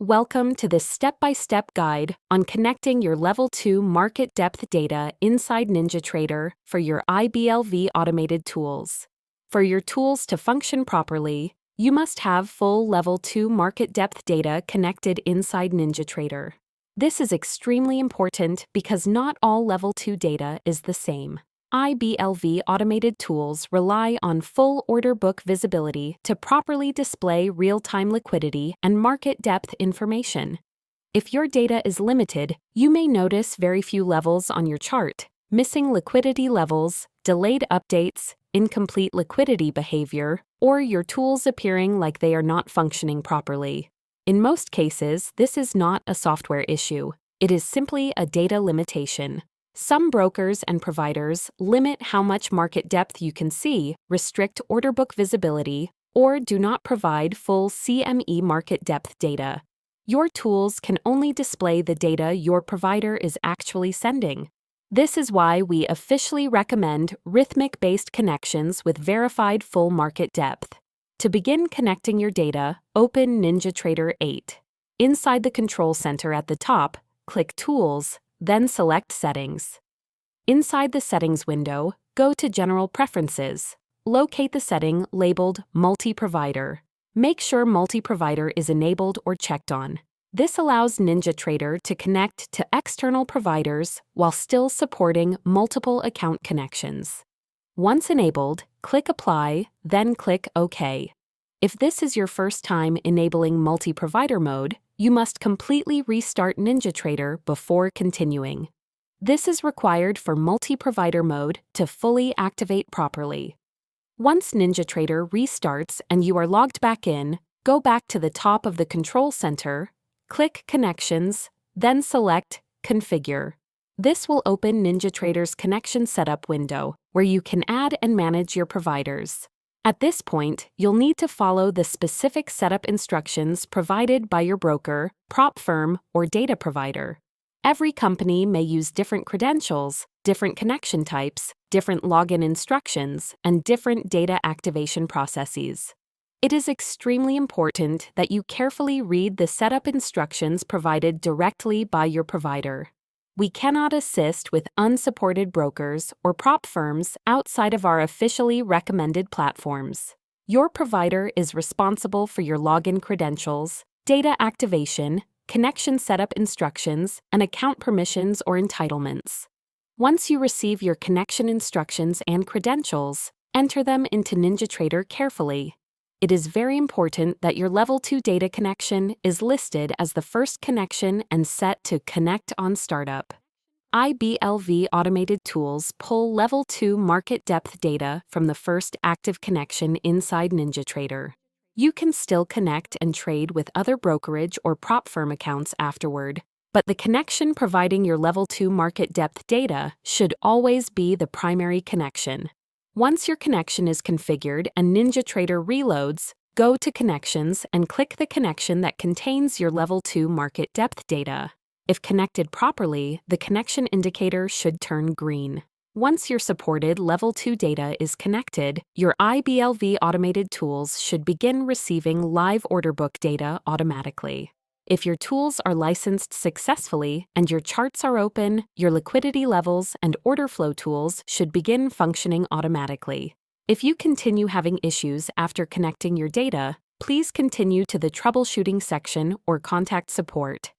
Welcome to this step-by-step guide on connecting your Level 2 market depth data inside NinjaTrader for your IBLV Automated tools. For your tools to function properly, you must have full Level 2 market depth data connected inside NinjaTrader. This is extremely important because not all Level 2 data is the same. IBLV Automated tools rely on full order book visibility to properly display real-time liquidity and market depth information. If your data is limited, you may notice very few levels on your chart, missing liquidity levels, delayed updates, incomplete liquidity behavior, or your tools appearing like they are not functioning properly. In most cases, this is not a software issue. It is simply a data limitation. Some brokers and providers limit how much market depth you can see, restrict order book visibility, or do not provide full CME market depth data. Your tools can only display the data your provider is actually sending. This is why we officially recommend Rithmic-based connections with verified full market depth. To begin connecting your data, open NinjaTrader 8. Inside the Control Center at the top, click Tools, then select Settings. Inside the Settings window, go to General Preferences. Locate the setting labeled Multi-Provider. Make sure Multi-Provider is enabled or checked on. This allows NinjaTrader to connect to external providers while still supporting multiple account connections. Once enabled, click Apply, then click OK. If this is your first time enabling multi-provider mode, you must completely restart NinjaTrader before continuing. This is required for multi-provider mode to fully activate properly. Once NinjaTrader restarts and you are logged back in, go back to the top of the Control Center, click Connections, then select Configure. This will open NinjaTrader's connection setup window, where you can add and manage your providers. At this point, you'll need to follow the specific setup instructions provided by your broker, prop firm, or data provider. Every company may use different credentials, different connection types, different login instructions, and different data activation processes. It is extremely important that you carefully read the setup instructions provided directly by your provider. We cannot assist with unsupported brokers or prop firms outside of our officially recommended platforms. Your provider is responsible for your login credentials, data activation, connection setup instructions, and account permissions or entitlements. Once you receive your connection instructions and credentials, enter them into NinjaTrader carefully. It is very important that your Level 2 data connection is listed as the first connection and set to Connect on Startup. IBLV Automated tools pull Level 2 market depth data from the first active connection inside NinjaTrader. You can still connect and trade with other brokerage or prop firm accounts afterward, but the connection providing your Level 2 market depth data should always be the primary connection. Once your connection is configured and NinjaTrader reloads, go to Connections and click the connection that contains your Level 2 market depth data. If connected properly, the connection indicator should turn green. Once your supported Level 2 data is connected, your IBLV Automated tools should begin receiving live order book data automatically. If your tools are licensed successfully and your charts are open, your liquidity levels and order flow tools should begin functioning automatically. If you continue having issues after connecting your data, please continue to the troubleshooting section or contact support.